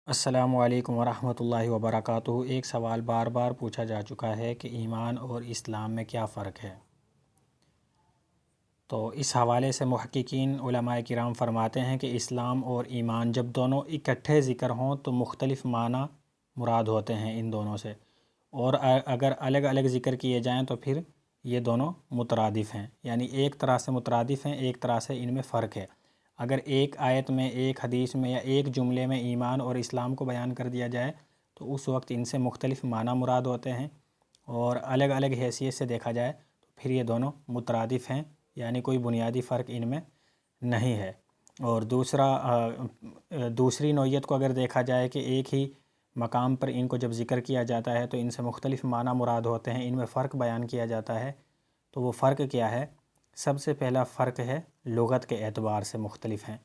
السلام علیکم ورحمۃ اللہ وبرکاتہ۔ ایک سوال بار بار پوچھا جا چکا ہے کہ ایمان اور اسلام میں کیا فرق ہے؟ تو اس حوالے سے محققین علماء کرام فرماتے ہیں کہ اسلام اور ایمان جب دونوں اکٹھے ذکر ہوں تو مختلف معنی مراد ہوتے ہیں ان دونوں سے، اور اگر الگ الگ ذکر کیے جائیں تو پھر یہ دونوں مترادف ہیں، یعنی ایک طرح سے مترادف ہیں، ایک طرح سے ان میں فرق ہے۔ اگر ایک آیت میں، ایک حدیث میں یا ایک جملے میں ایمان اور اسلام کو بیان کر دیا جائے تو اس وقت ان سے مختلف معنی مراد ہوتے ہیں، اور الگ الگ حیثیت سے دیکھا جائے تو پھر یہ دونوں مترادف ہیں، یعنی کوئی بنیادی فرق ان میں نہیں ہے۔ اور دوسری نوعیت کو اگر دیکھا جائے کہ ایک ہی مقام پر ان کو جب ذکر کیا جاتا ہے تو ان سے مختلف معنی مراد ہوتے ہیں، ان میں فرق بیان کیا جاتا ہے، تو وہ فرق کیا ہے؟ سب سے پہلا فرق ہے لغت کے اعتبار سے مختلف ہیں۔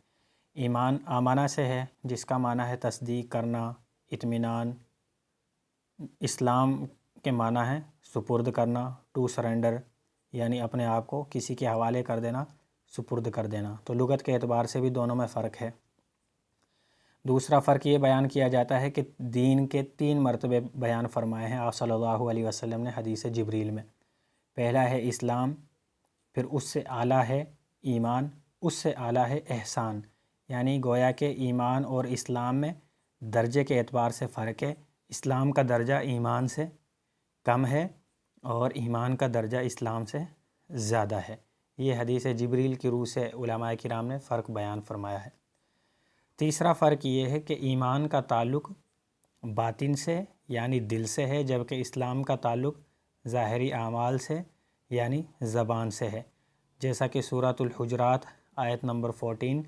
ایمان آمنہ سے ہے، جس کا معنی ہے تصدیق کرنا، اطمینان۔ اسلام کے معنی ہے سپرد کرنا، ٹو سرنڈر، یعنی اپنے آپ کو کسی کے حوالے کر دینا، سپرد کر دینا۔ تو لغت کے اعتبار سے بھی دونوں میں فرق ہے۔ دوسرا فرق یہ بیان کیا جاتا ہے کہ دین کے 3 مرتبے بیان فرمائے ہیں آپ صلی اللہ علیہ وسلم نے حدیث جبریل میں۔ پہلا ہے اسلام، پھر اس سے اعلیٰ ہے ایمان، اس سے اعلیٰ ہے احسان، یعنی گویا کہ ایمان اور اسلام میں درجے کے اعتبار سے فرق ہے۔ اسلام کا درجہ ایمان سے کم ہے اور ایمان کا درجہ اسلام سے زیادہ ہے۔ یہ حدیث جبریل کی روح سے علماء کرام نے فرق بیان فرمایا ہے۔ تیسرا فرق یہ ہے کہ ایمان کا تعلق باطن سے یعنی دل سے ہے، جبکہ اسلام کا تعلق ظاہری اعمال سے یعنی زبان سے ہے۔ جیسا کہ سورۃ الحجرات آیت نمبر 14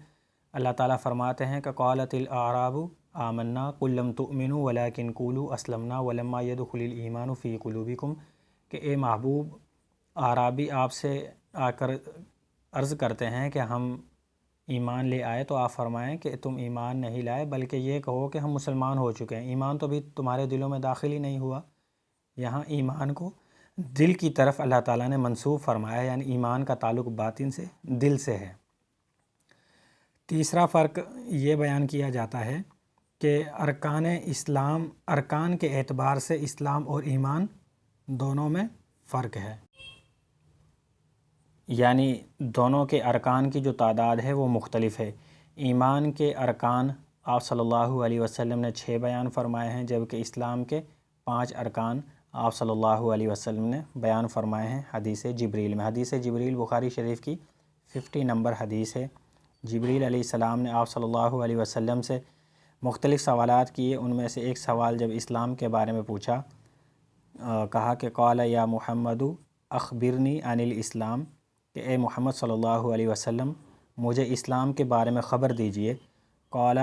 اللہ تعالیٰ فرماتے ہیں کہ قالت الاعراب آمنا قل لم تؤمنوا ولکن قولوا اسلمنا ولما يدخل الایمان فی قلوبکم، کہ اے محبوب، اعرابی آپ سے آ کر عرض کرتے ہیں کہ ہم ایمان لے آئے، تو آپ فرمائیں کہ تم ایمان نہیں لائے بلکہ یہ کہو کہ ہم مسلمان ہو چکے ہیں، ایمان تو بھی تمہارے دلوں میں داخل ہی نہیں ہوا۔ یہاں ایمان کو دل کی طرف اللہ تعالیٰ نے منسوب فرمایا، یعنی ایمان کا تعلق باطن سے، دل سے ہے۔ تیسرا فرق یہ بیان کیا جاتا ہے کہ ارکان کے اعتبار سے اسلام اور ایمان دونوں میں فرق ہے، یعنی دونوں کے ارکان کی جو تعداد ہے وہ مختلف ہے۔ ایمان کے ارکان آپ صلی اللہ علیہ وسلم نے 6 بیان فرمائے ہیں، جبکہ اسلام کے 5 ارکان آپ صلی اللہ علیہ وسلم نے بیان فرمائے ہیں حدیث جبریل میں۔ حدیث جبریل بخاری شریف کی 50 نمبر حدیث ہے۔ جبریل علیہ السلام نے آپ صلی اللہ علیہ وسلم سے مختلف سوالات کیے، ان میں سے ایک سوال جب اسلام کے بارے میں پوچھا، کہا کہ قال یا محمد اخبرنی عن الاسلام، کہ اے محمد صلی اللہ علیہ وسلم مجھے اسلام کے بارے میں خبر دیجئے۔ قال،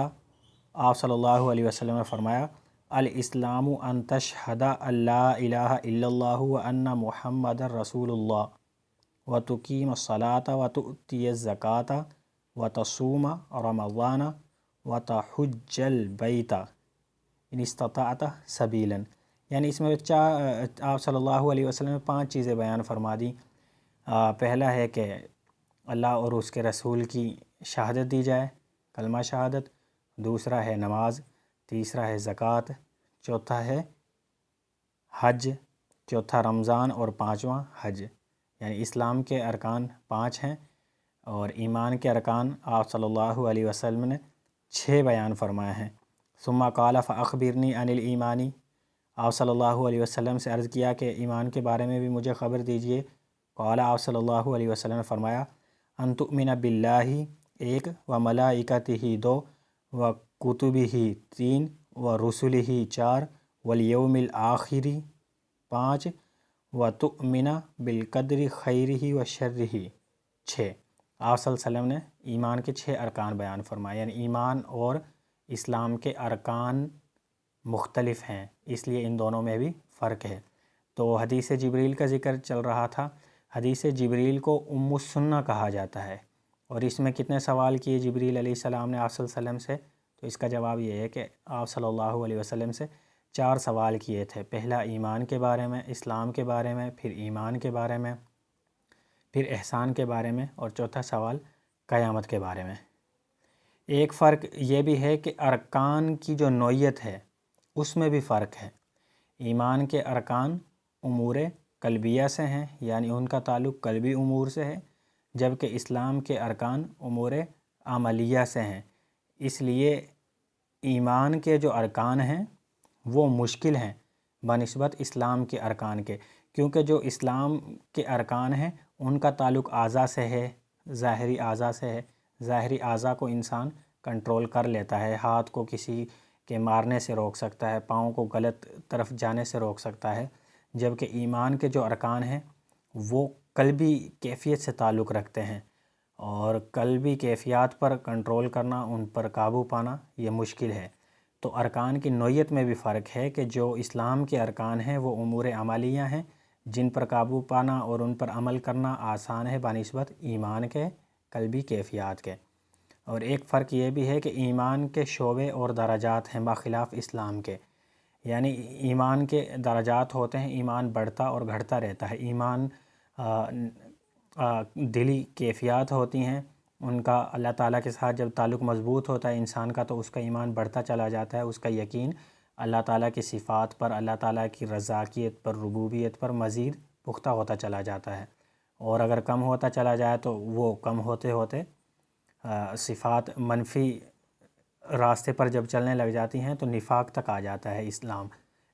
آپ صلی اللہ علیہ وسلم نے فرمایا، الاسلام ان تشہد ان لا الہ الا اللہ وان محمد رسول اللہ وتقیم الصلاۃ وتؤتی الزکاۃ وتصوم رمضان وتحج البیت ان استطعت سبیلا، یعنی اس میں آپ صلی اللہ علیہ وسلم نے 5 چیزیں بیان فرما دیں۔ پہلا ہے کہ اللہ اور اس کے رسول کی شہادت دی جائے، کلمہ شہادت۔ دوسرا ہے نماز، تیسرا ہے زکوٰۃ، چوتھا ہے حج، چوتھا رمضان اور 5واں حج، یعنی اسلام کے ارکان 5 ہیں اور ایمان کے ارکان آپ صلی اللہ علیہ وسلم نے 6 بیان فرمائے ہیں۔ ثم قال فاخبرنی عن الایمان، آپ صلی اللہ علیہ وسلم سے عرض کیا کہ ایمان کے بارے میں بھی مجھے خبر دیجئے۔ قال، آپ صلی اللہ علیہ وسلم نے فرمایا، ان تؤمن باللہ 1 وملائکتہ 2 وکتبہ 3 ورسلہ 4 والیوم الآخر 5 وتؤمن بالقدر خیرہ وشرہ 6۔ آپ صلی اللہ علیہ وسلم نے ایمان کے 6 ارکان بیان فرمائے، یعنی ایمان اور اسلام کے ارکان مختلف ہیں، اس لیے ان دونوں میں بھی فرق ہے۔ تو حدیث جبریل کا ذکر چل رہا تھا۔ حدیث جبریل کو ام السنہ کہا جاتا ہے، اور اس میں کتنے سوال کیے جبریل علیہ السلام نے آپ صلی اللہ علیہ وسلم سے؟ تو اس کا جواب یہ ہے کہ آپ صلی اللہ علیہ وسلم سے 4 سوال کیے تھے۔ پہلا ایمان کے بارے میں، اسلام کے بارے میں، پھر ایمان کے بارے میں، پھر احسان کے بارے میں، اور چوتھا سوال قیامت کے بارے میں۔ ایک فرق یہ بھی ہے کہ ارکان کی جو نوعیت ہے اس میں بھی فرق ہے۔ ایمان کے ارکان امور قلبیہ سے ہیں، یعنی ان کا تعلق قلبی امور سے ہے، جبکہ اسلام کے ارکان امور عملیہ سے ہیں۔ اس لیے ایمان کے جو ارکان ہیں وہ مشکل ہیں بنسبت اسلام کے ارکان کے، کیونکہ جو اسلام کے ارکان ہیں ان کا تعلق اعضاء سے ہے، ظاہری اعضاء سے ہے۔ ظاہری اعضاء کو انسان کنٹرول کر لیتا ہے، ہاتھ کو کسی کے مارنے سے روک سکتا ہے، پاؤں کو غلط طرف جانے سے روک سکتا ہے، جبکہ ایمان کے جو ارکان ہیں وہ قلبی کیفیت سے تعلق رکھتے ہیں، اور قلبی کیفیات پر کنٹرول کرنا، ان پر قابو پانا یہ مشکل ہے۔ تو ارکان کی نوعیت میں بھی فرق ہے کہ جو اسلام کے ارکان ہیں وہ امور عملیہ ہیں جن پر قابو پانا اور ان پر عمل کرنا آسان ہے بنسبت ایمان کے قلبی کیفیات کے۔ اور ایک فرق یہ بھی ہے کہ ایمان کے شعبے اور درجات ہیں بخلاف اسلام کے، یعنی ایمان کے درجات ہوتے ہیں، ایمان بڑھتا اور گھٹتا رہتا ہے۔ ایمان دلی کیفیات ہوتی ہیں، ان کا اللہ تعالیٰ کے ساتھ جب تعلق مضبوط ہوتا ہے انسان کا تو اس کا ایمان بڑھتا چلا جاتا ہے، اس کا یقین اللہ تعالیٰ کی صفات پر، اللہ تعالیٰ کی رضاکیت پر، ربوبیت پر مزید پختہ ہوتا چلا جاتا ہے۔ اور اگر کم ہوتا چلا جائے تو وہ کم ہوتے ہوتے صفات منفی راستے پر جب چلنے لگ جاتی ہیں تو نفاق تک آ جاتا ہے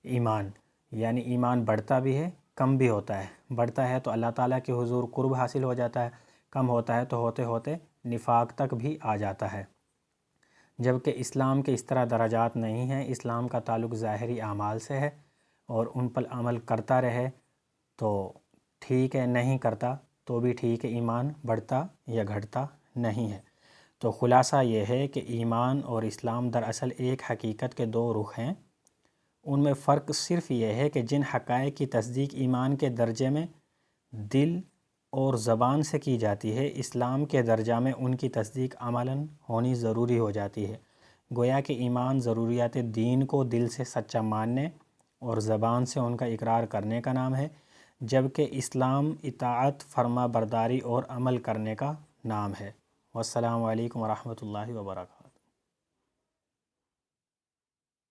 ایمان، یعنی ایمان بڑھتا بھی ہے کم بھی ہوتا ہے۔ بڑھتا ہے تو اللہ تعالیٰ کے حضور قرب حاصل ہو جاتا ہے، کم ہوتا ہے تو ہوتے ہوتے نفاق تک بھی آ جاتا ہے، جبکہ اسلام کے اس طرح درجات نہیں ہیں۔ اسلام کا تعلق ظاہری اعمال سے ہے، اور ان پر عمل کرتا رہے تو ٹھیک ہے، نہیں کرتا تو بھی ٹھیک ہے، ایمان بڑھتا یا گھٹتا نہیں ہے۔ تو خلاصہ یہ ہے کہ ایمان اور اسلام دراصل ایک حقیقت کے دو رخ ہیں۔ ان میں فرق صرف یہ ہے کہ جن حقائق کی تصدیق ایمان کے درجے میں دل اور زبان سے کی جاتی ہے، اسلام کے درجہ میں ان کی تصدیق عملاً ہونی ضروری ہو جاتی ہے۔ گویا کہ ایمان ضروریات دین کو دل سے سچا ماننے اور زبان سے ان کا اقرار کرنے کا نام ہے، جبکہ اسلام اطاعت، فرما برداری اور عمل کرنے کا نام ہے۔ والسلام علیکم ورحمۃ اللہ وبرکاتہ۔